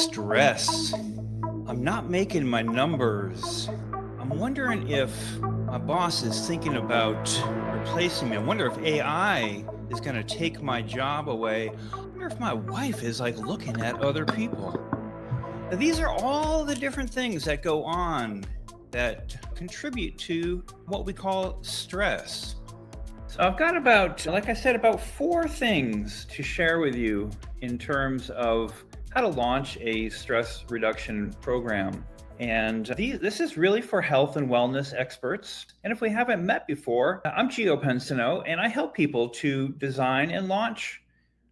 Stress. I'm not making my numbers. I'm wondering if my boss is thinking about replacing me. I wonder if AI is going to take my job away. I wonder if my wife is like looking at other people. Now, these are all the different things that go on that contribute to what we call stress. So I've got about, like I said, about four things to share with you in terms of how to launch a stress reduction program. And this is really for health and wellness experts. And if we haven't met before, I'm Gio Pensino, and I help people to design and launch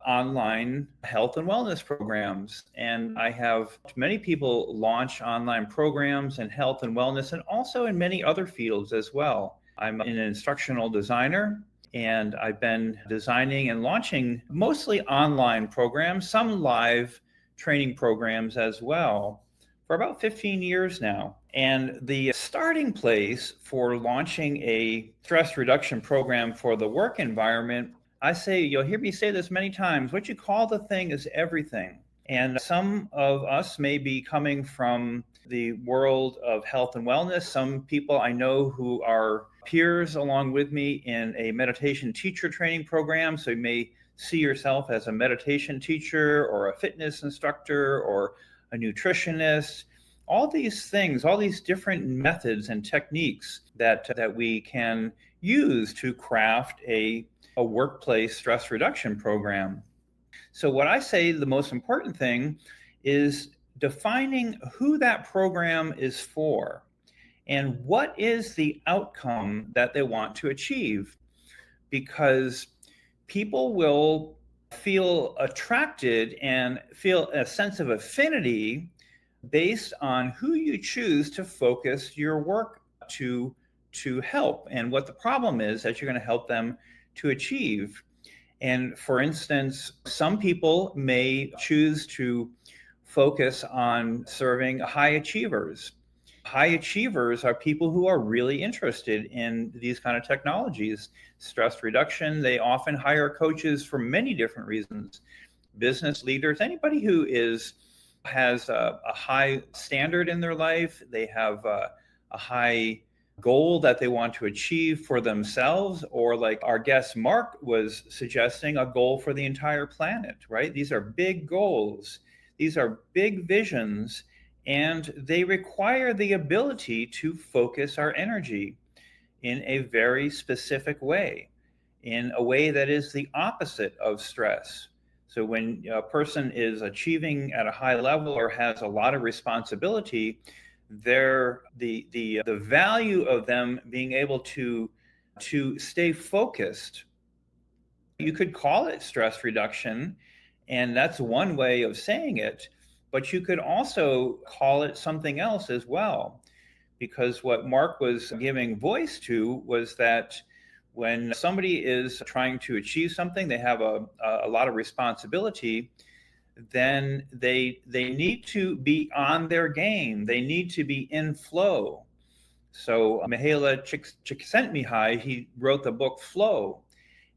online health and wellness programs. And I have many people launch online programs in health and wellness and also in many other fields as well. I'm an instructional designer, and I've been designing and launching mostly online programs, some live training programs as well, for about 15 years now. And the starting place for launching a stress reduction program for the work environment, I say, you'll hear me say this many times, what you call the thing is everything. And some of us may be coming from the world of health and wellness. Some people I know who are peers along with me in a meditation teacher training program. So you may see yourself as a meditation teacher or a fitness instructor or a nutritionist. All these things, all these different methods and techniques that we can use to craft a workplace stress reduction program. So what I say the most important thing is defining who that program is for and what is the outcome that they want to achieve. Because people will feel attracted and feel a sense of affinity based on who you choose to focus your work to help and what the problem is that you're going to help them to achieve. And for instance, some people may choose to focus on serving high achievers. High achievers are people who are really interested in these kind of technologies. Stress reduction, they often hire coaches for many different reasons. Business leaders, anybody who has a high standard in their life, they have a high goal that they want to achieve for themselves, or like our guest Mark was suggesting, a goal for the entire planet, right? These are big goals. These are big visions, and they require the ability to focus our energy in a very specific way, in a way that is the opposite of stress. So when a person is achieving at a high level or has a lot of responsibility, the value of them being able to stay focused, you could call it stress reduction, and that's one way of saying it, but you could also call it something else as well. Because what Mark was giving voice to was that when somebody is trying to achieve something, they have a lot of responsibility, then they need to be on their game. They need to be in flow. So Mihaly Csikszentmihalyi, he wrote the book Flow.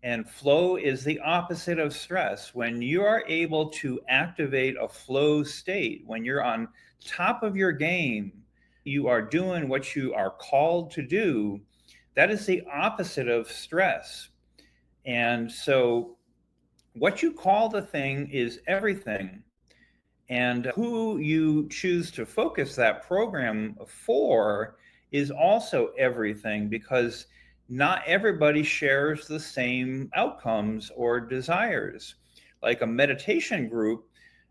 And flow is the opposite of stress. When you are able to activate a flow state, when you're on top of your game, you are doing what you are called to do, that is the opposite of stress. And so what you call the thing is everything. And who you choose to focus that program for is also everything, because not everybody shares the same outcomes or desires. Like a meditation group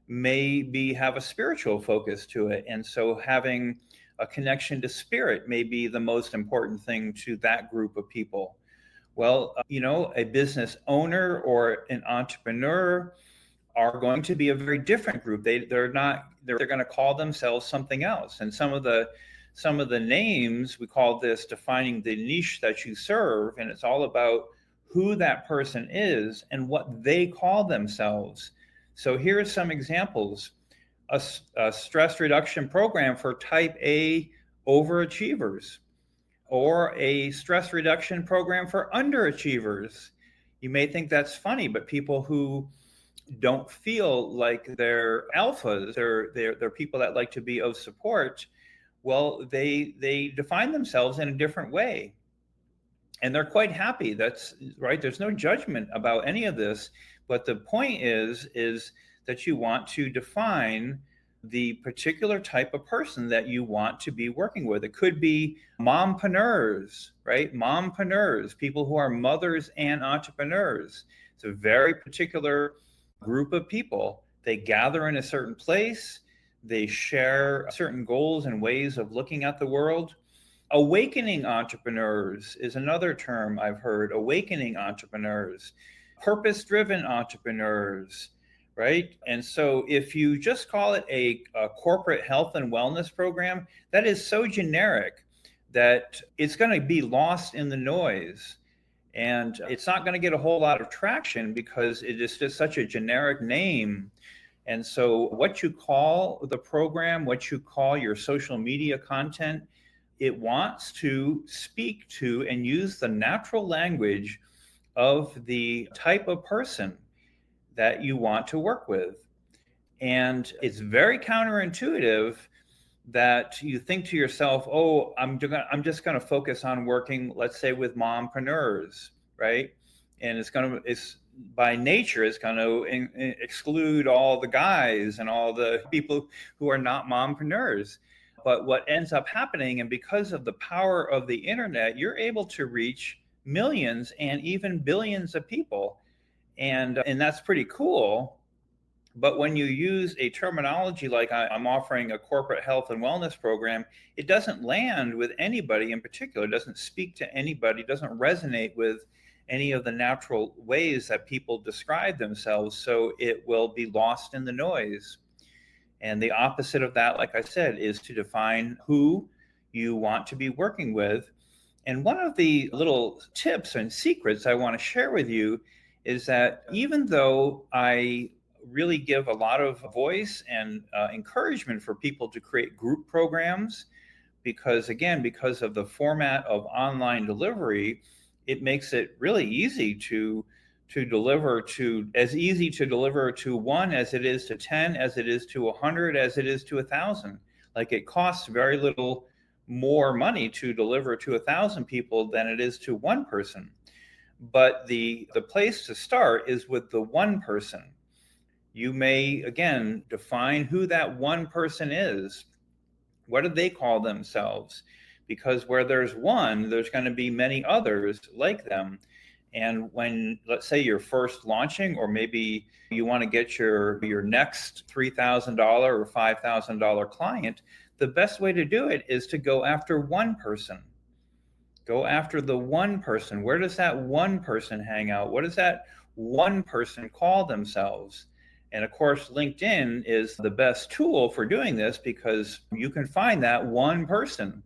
may have a spiritual focus to it. And so having a connection to spirit may be the most important thing to that group of people. Well, a business owner or an entrepreneur are going to be a very different group. They're going to call themselves something else. And some of the names, we call this defining the niche that you serve, and it's all about who that person is and what they call themselves. So here are some examples. A stress reduction program for type A overachievers, or a stress reduction program for underachievers. You may think that's funny, but people who don't feel like they're alphas. They're people that like to be of support. Well, they define themselves in a different way, and they're quite happy. That's right. There's no judgment about any of this, but the point is that you want to define the particular type of person that you want to be working with. It could be mompreneurs, right? Mompreneurs, people who are mothers and entrepreneurs. It's a very particular group of people. They gather in a certain place, they share certain goals and ways of looking at the world. Awakening entrepreneurs is another term I've heard. Awakening entrepreneurs, purpose driven entrepreneurs, right? And so if you just call it a corporate health and wellness program, that is so generic that it's going to be lost in the noise. And it's not going to get a whole lot of traction because it is just such a generic name. And so, what you call the program, what you call your social media content, it wants to speak to and use the natural language of the type of person that you want to work with. And it's very counterintuitive that you think to yourself, oh, I'm just going to focus on working, let's say, with mompreneurs, right? And it's by nature, it's going to exclude all the guys and all the people who are not mompreneurs. But what ends up happening, and because of the power of the internet, you're able to reach millions and even billions of people. And that's pretty cool. But when you use a terminology like I'm offering a corporate health and wellness program, it doesn't land with anybody in particular. It doesn't speak to anybody, it doesn't resonate with any of the natural ways that people describe themselves. So it will be lost in the noise. And the opposite of that, like I said, is to define who you want to be working with. And one of the little tips and secrets I want to share with you is that even though I really give a lot of voice and encouragement for people to create group programs, because again, because of the format of online delivery, it makes it really easy to deliver to as easy to deliver to one as it is to 10, as it is to 100, as it is to 1,000. Like it costs very little more money to deliver to 1,000 people than it is to one person. But the place to start is with the one person. You may again define who that one person is. What do they call themselves? Because where there's one, there's going to be many others like them. And when, let's say, you're first launching, or maybe you want to get your next $3,000 or $5,000 client, the best way to do it is to go after one person. Go after the one person. Where does that one person hang out? What does that one person call themselves? And of course, LinkedIn is the best tool for doing this because you can find that one person.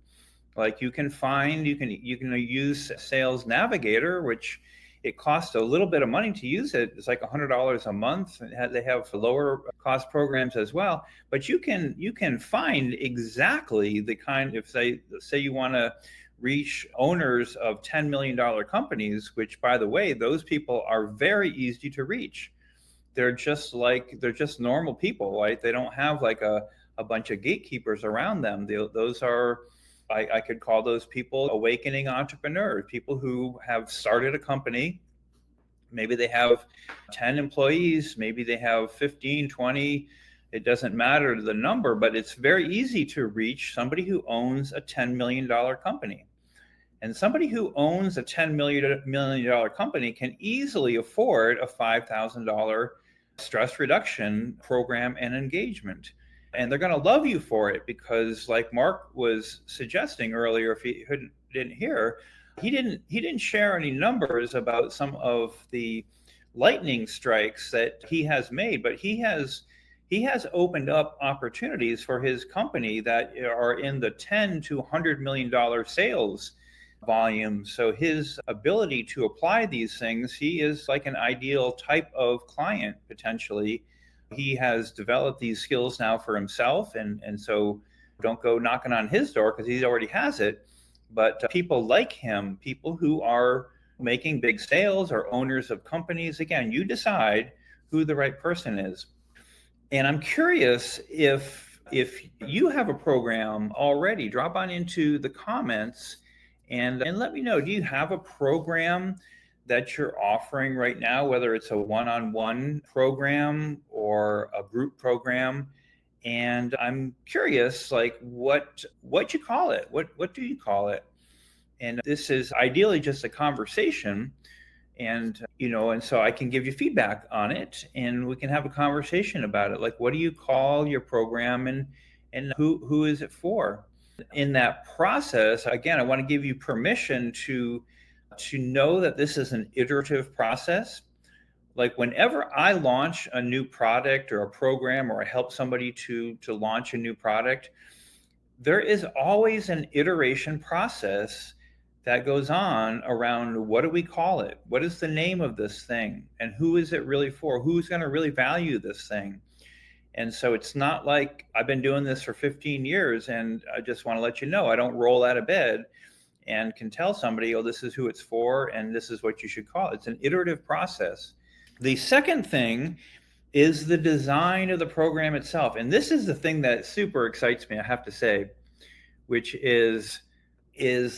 Like you can use Sales Navigator, which it costs a little bit of money to use it. It's like $100 a month. They have lower cost programs as well, but you can find exactly the kind. If say you want to reach owners of $10 million companies, which by the way, those people are very easy to reach. They're just normal people, right? They don't have like a bunch of gatekeepers around them. Those are, I could call those people awakening entrepreneurs, people who have started a company. Maybe they have 10 employees, maybe they have 15, 20. It doesn't matter the number, but it's very easy to reach somebody who owns a $10 million company. And somebody who owns a $10 million company can easily afford a $5,000 stress reduction program and engagement. And they're going to love you for it because, like Mark was suggesting earlier, if he didn't hear, he didn't share any numbers about some of the lightning strikes that he has made, but he has opened up opportunities for his company that are in the 10 to $100 million sales volume. So his ability to apply these things, he is like an ideal type of client potentially. He has developed these skills now for himself, and so don't go knocking on his door because he already has it. But people like him, people who are making big sales or owners of companies, again, you decide who the right person is. And I'm curious if you have a program already, drop on into the comments and let me know. Do you have a program that you're offering right now, whether it's a one-on-one program or a group program? And I'm curious, like what you call it. What do you call it? And this is ideally just a conversation, and so I can give you feedback on it and we can have a conversation about it. Like, what do you call your program, and who is it for? In that process, again, I want to give you permission to know that this is an iterative process. Like, whenever I launch a new product or a program, or I help somebody to launch a new product, there is always an iteration process that goes on around what do we call it? What is the name of this thing? And who is it really for? Who's going to really value this thing? And so it's not like I've been doing this for 15 years and I just want to let you know I don't roll out of bed and can tell somebody, oh, this is who it's for and this is what you should call it. It's an iterative process. The second thing is the design of the program itself. And this is the thing that super excites me, I have to say, which is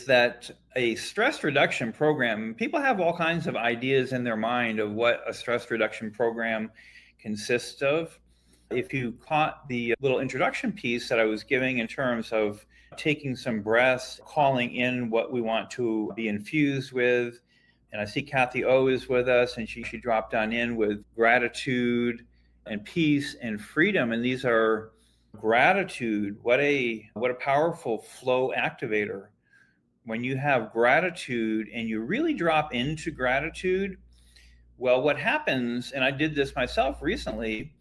that a stress reduction program, people have all kinds of ideas in their mind of what a stress reduction program consists of. If you caught the little introduction piece that I was giving in terms of taking some breaths, calling in what we want to be infused with, and I see Kathy O is with us, and she dropped on in with gratitude and peace and freedom. And these are gratitude. What a powerful flow activator. When you have gratitude and you really drop into gratitude, well, what happens, and I did this myself recently,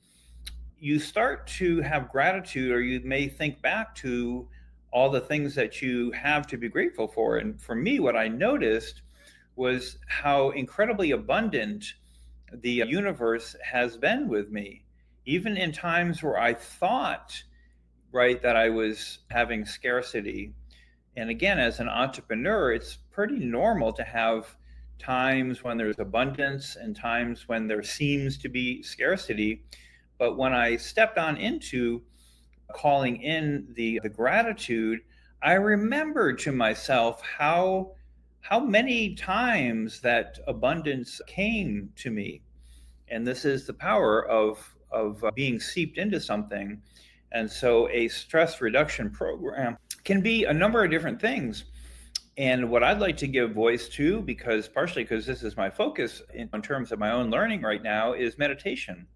you start to have gratitude, or you may think back to all the things that you have to be grateful for. And for me, what I noticed was how incredibly abundant the universe has been with me, even in times where I thought, right, that I was having scarcity. And again, as an entrepreneur, it's pretty normal to have times when there's abundance and times when there seems to be scarcity. But when I stepped on into calling in the gratitude, I remembered to myself how many times that abundance came to me. And this is the power of being seeped into something. And so a stress reduction program can be a number of different things. And what I'd like to give voice to, partially because this is my focus in terms of my own learning right now, is meditation.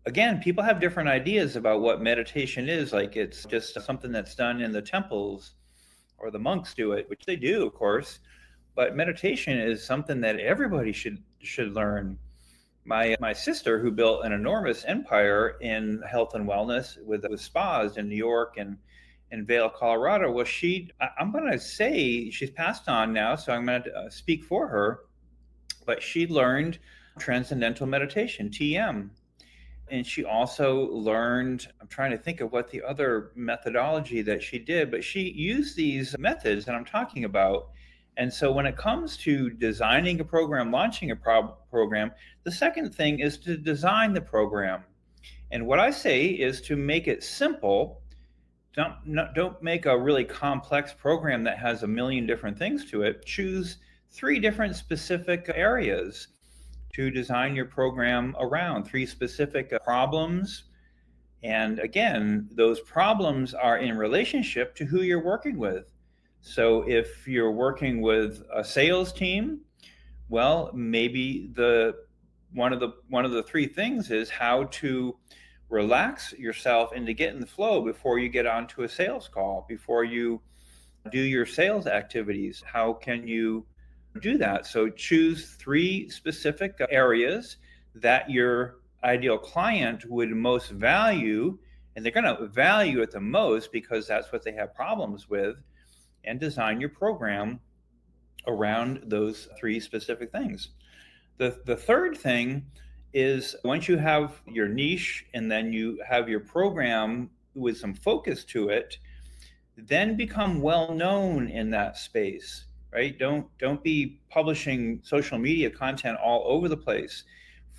Again, people have different ideas about what meditation is. Like, it's just something that's done in the temples, or the monks do it, which they do, of course. But meditation is something that everybody should learn. My sister, who built an enormous empire in health and wellness with spas in New York and in Vail, Colorado, well, I'm going to say she's passed on now, so I'm going to speak for her, but she learned transcendental meditation, TM. And she also learned, I'm trying to think of what the other methodology that she did, but she used these methods that I'm talking about. And so when it comes to designing a program, launching a program, the second thing is to design the program. And what I say is to make it simple. Don't make a really complex program that has a million different things to it. Choose 3 different specific areas to design your program around, 3 specific problems. And again, those problems are in relationship to who you're working with. So if you're working with a sales team, well, maybe one of the 3 things is how to relax yourself and to get in the flow before you get onto a sales call, before you do your sales activities. How can you do that? So choose 3 specific areas that your ideal client would most value, and they're going to value it the most because that's what they have problems with, and design your program around those 3 specific things. The third thing is, once you have your niche and then you have your program with some focus to it, then become well known in that space, right? Don't be publishing social media content all over the place.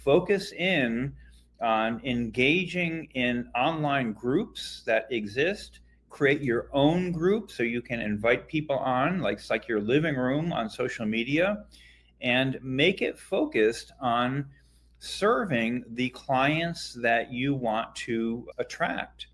focus in on engaging in online groups that exist. Create your own group so you can invite people on, like it's like your living room on social media, and make it focused on serving the clients that you want to attract.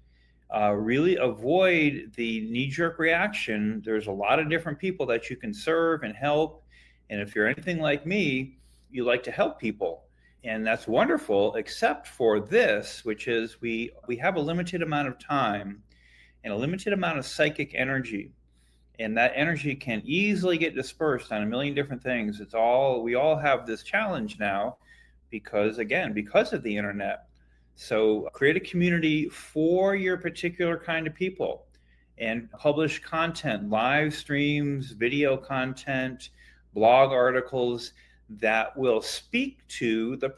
Really avoid the knee jerk reaction. There's a lot of different people that you can serve and help. And if you're anything like me, you like to help people. And that's wonderful, except for this, which is we have a limited amount of time and a limited amount of psychic energy. And that energy can easily get dispersed on a million different things. We all have this challenge now because, again, because of the internet. So create a community for your particular kind of people and publish content, live streams, video content, blog articles that will speak to the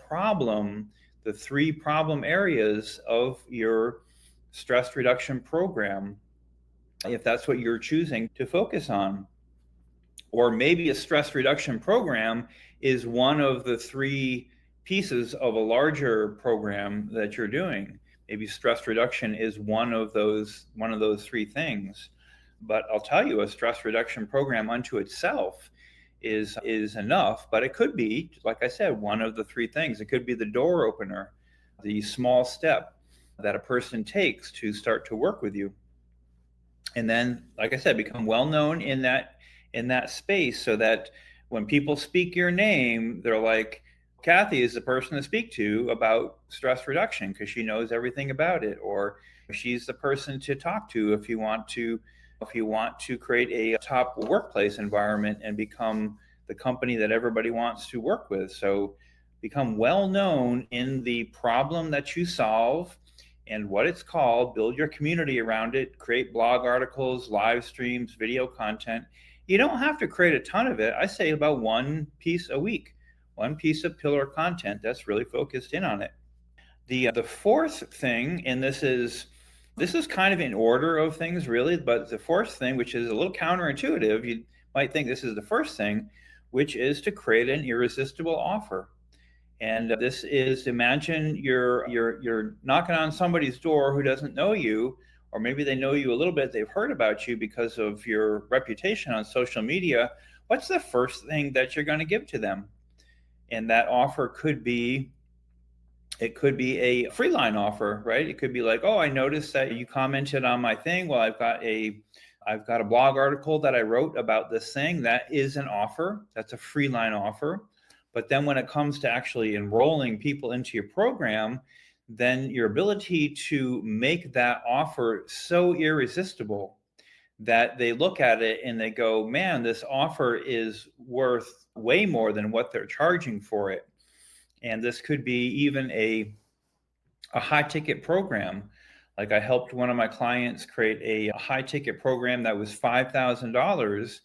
three problem areas of your stress reduction program, if that's what you're choosing to focus on. Or maybe a stress reduction program is one of the three pieces of a larger program that you're doing. Maybe stress reduction is one of those three things. But I'll tell you, a stress reduction program unto itself is enough, but it could be, like I said, one of the three things. It could be the door opener, the small step that a person takes to start to work with you. And then, like I said, become well known in that space, so that when people speak your name, they're like, Kathy is the person to speak to about stress reduction because she knows everything about it, or she's the person to talk to if you want to create a top workplace environment and become the company that everybody wants to work with. So become well known in the problem that you solve and what it's called, build your community around it, create blog articles, live streams, video content. You don't have to create a ton of it. I say about one piece a week, one piece of pillar content that's really focused in on it. The fourth thing, and this is kind of in order of things really, but the fourth thing, which is a little counterintuitive, you might think this is the first thing, which is to create an irresistible offer. And this is, imagine you're knocking on somebody's door who doesn't know you, or maybe they know you a little bit, they've heard about you because of your reputation on social media. What's the first thing that you're going to give to them? And that offer could be a free line offer, right? It could be like, oh, I noticed that you commented on my thing. Well, I've got a blog article that I wrote about this thing. That is an offer. That's a free line offer. But then when it comes to actually enrolling people into your program, then your ability to make that offer so irresistible that they look at it and they go, man, this offer is worth way more than what they're charging for it. And this could be even a high ticket program. Like I helped one of my clients create a high ticket program that was $5,000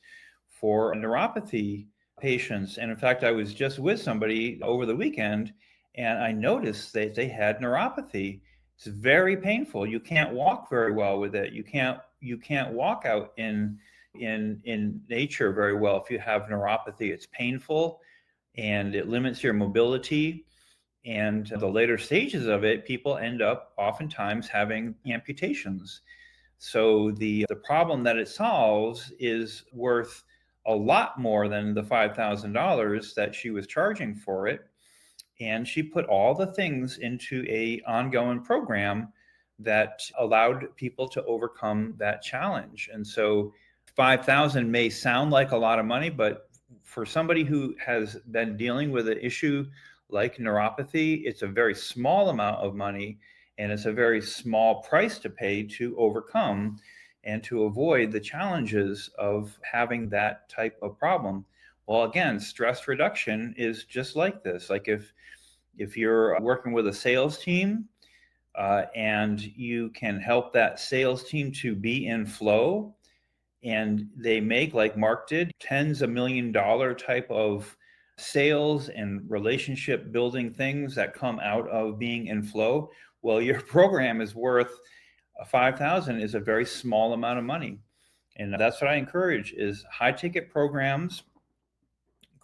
for neuropathy patients. And in fact, I was just with somebody over the weekend and I noticed that they had neuropathy. It's very painful. You can't walk very well with it. You can't walk out in nature very well if you have neuropathy. It's painful and it limits your mobility. And the later stages of it, people end up oftentimes having amputations. So the problem that it solves is worth a lot more than the $5,000 that she was charging for it. And she put all the things into a ongoing program that allowed people to overcome that challenge. And so 5,000 may sound like a lot of money, but for somebody who has been dealing with an issue like neuropathy, it's a very small amount of money and it's a very small price to pay to overcome and to avoid the challenges of having that type of problem. Well, again, stress reduction is just like this. Like if you're working with a sales team and you can help that sales team to be in flow, and they make, like Mark did, tens of $1 million type of sales and relationship building things that come out of being in flow. Well, your program is worth 5,000 is a very small amount of money. And that's what I encourage is high ticket programs,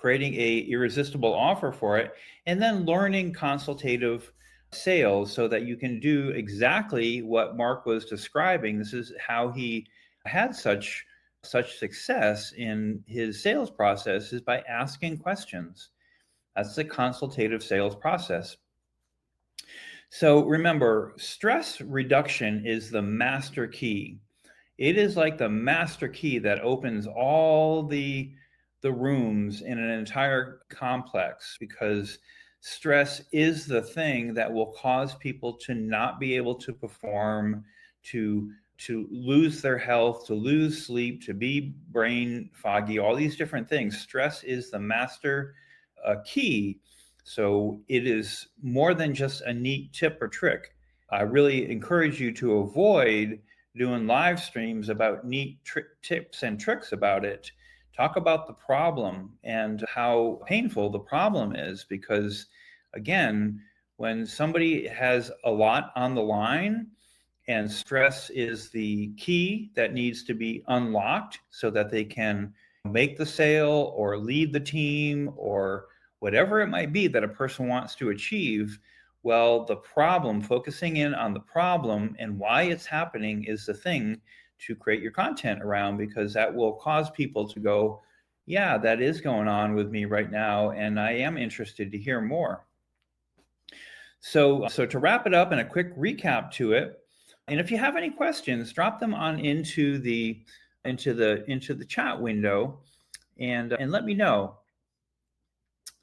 creating a irresistible offer for it, and then learning consultative sales so that you can do exactly what Mark was describing. This is how he had such success in his sales process, is by asking questions. That's the consultative sales process. So remember, stress reduction is the master key. It is like the master key that opens all the rooms in an entire complex, because stress is the thing that will cause people to not be able to perform, to lose their health, to lose sleep, to be brain foggy, all these different things. Stress is the master key. So it is more than just a neat tip or trick. I really encourage you to avoid doing live streams about neat tips and tricks about it. Talk about the problem and how painful the problem is, because again, when somebody has a lot on the line and stress is the key that needs to be unlocked so that they can make the sale or lead the team or whatever it might be that a person wants to achieve, well, the problem, focusing in on the problem and why it's happening, is the thing to create your content around, because that will cause people to go, yeah, that is going on with me right now, and I am interested to hear more. So to wrap it up and a quick recap to it, and if you have any questions, drop them on into the chat window, and let me know.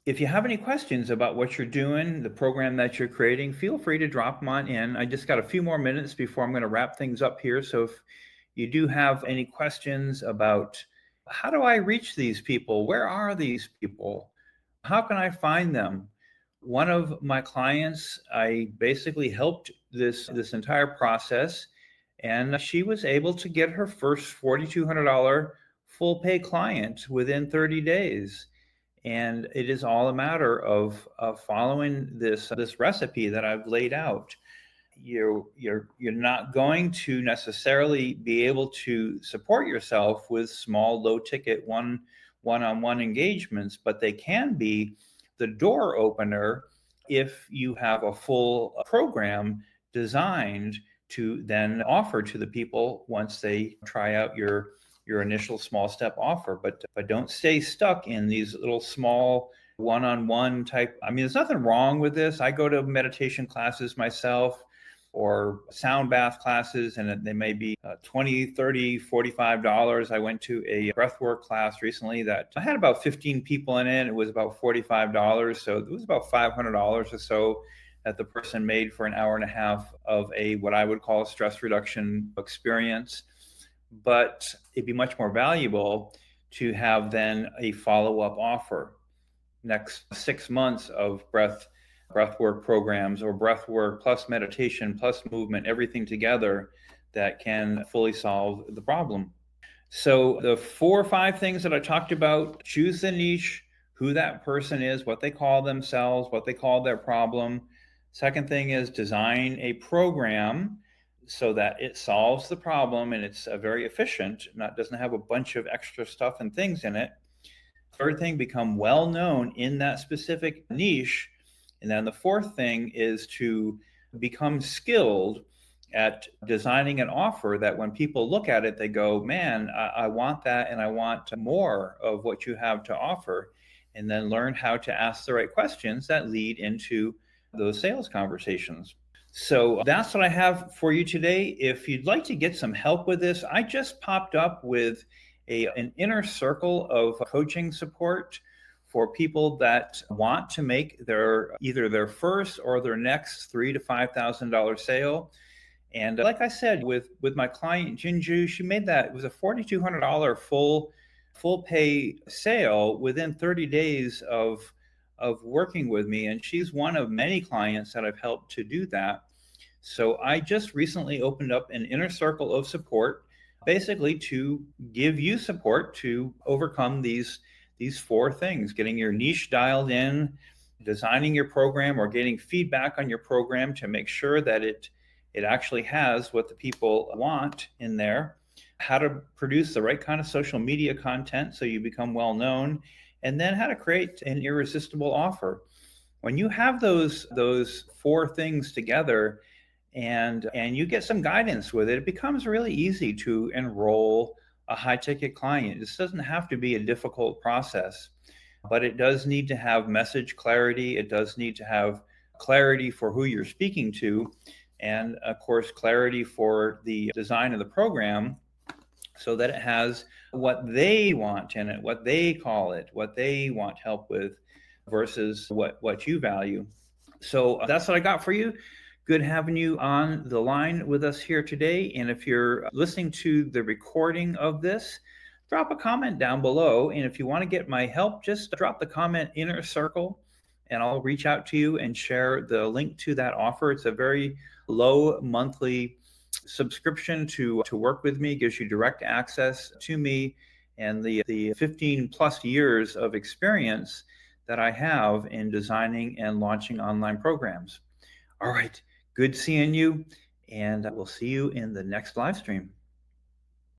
If you have any questions about what you're doing, the program that you're creating, feel free to drop them on in. I just got a few more minutes before I'm going to wrap things up here. So if you do have any questions about how do I reach these people? Where are these people? How can I find them? One of my clients, I basically helped this entire process, and she was able to get her first $4,200 full pay client within 30 days. And it is all a matter of following this recipe that I've laid out. You're not going to necessarily be able to support yourself with small, low ticket one-on-one engagements, but they can be the door opener if you have a full program designed to then offer to the people once they try out your initial small step offer. But don't stay stuck in these little small one-on-one type. I mean, there's nothing wrong with this. I go to meditation classes myself, or sound bath classes, and they may be $20, $30, $45. I went to a breathwork class recently that I had about 15 people in it. It was about $45. So it was about $500 or so that the person made for an hour and a half of a what I would call a stress reduction experience. But it'd be much more valuable to have then a follow-up offer, next 6 months of breathwork programs, or breathwork plus meditation plus movement, everything together that can fully solve the problem. So the 4 or 5 things that I talked about: choose the niche, who that person is, what they call themselves, what they call their problem. Second thing is design a program so that it solves the problem and it's very efficient, doesn't have a bunch of extra stuff and things in it. Third thing, become well known in that specific niche. And then the fourth thing is to become skilled at designing an offer that when people look at it, they go, man, I want that, and I want more of what you have to offer. And then learn how to ask the right questions that lead into those sales conversations. So that's what I have for you today. If you'd like to get some help with this, I just popped up with an inner circle of coaching support for people that want to make either their first or their next $3,000 to $5,000 sale. And like I said, with my client Jinju, she made that. It was a $4,200 full pay sale within 30 days of working with me, and she's one of many clients that I've helped to do that. So I just recently opened up an inner circle of support, basically to give you support to overcome these 4 things: getting your niche dialed in, designing your program, or getting feedback on your program to make sure that it actually has what the people want in there, how to produce the right kind of social media content so you become well known, and then how to create an irresistible offer. When you have those four things together, and you get some guidance with it, it becomes really easy to enroll a high ticket client. This doesn't have to be a difficult process, but it does need to have message clarity. It does need to have clarity for who you're speaking to, and of course, clarity for the design of the program so that it has what they want in it, what they call it, what they want help with versus what you value. So that's what I got for you. Good having you on the line with us here today. And if you're listening to the recording of this, drop a comment down below. And if you want to get my help, just drop the comment inner circle and I'll reach out to you and share the link to that offer. It's a very low monthly subscription to work with me, gives you direct access to me and the 15 plus years of experience that I have in designing and launching online programs. All right, good seeing you, and we'll see you in the next live stream.